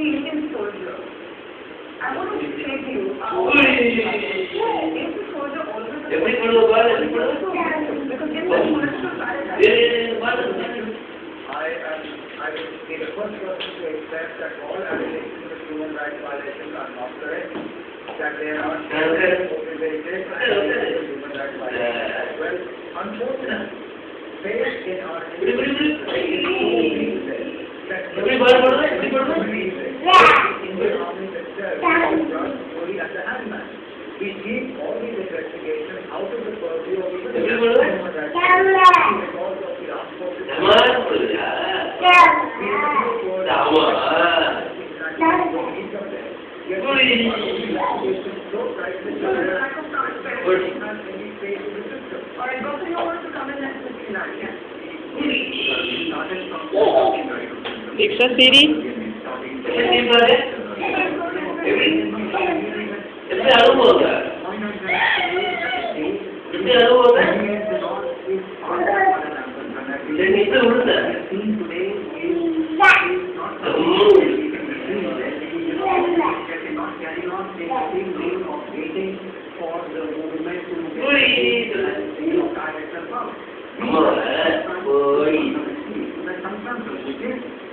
the Indian soldier. I want to say to you, is the soldier always a because it's a political paradise. I would be the first person to accept that all allegations of human rights violations are not correct, that there are motivated human rights violations as well. Unfortunately, faced in our we keep all these investigations out of the purview of even the human rights because of the armed forces. Diksha Siri.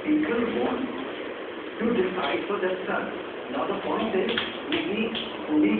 People want to decide for themselves. Now the point is, we need to be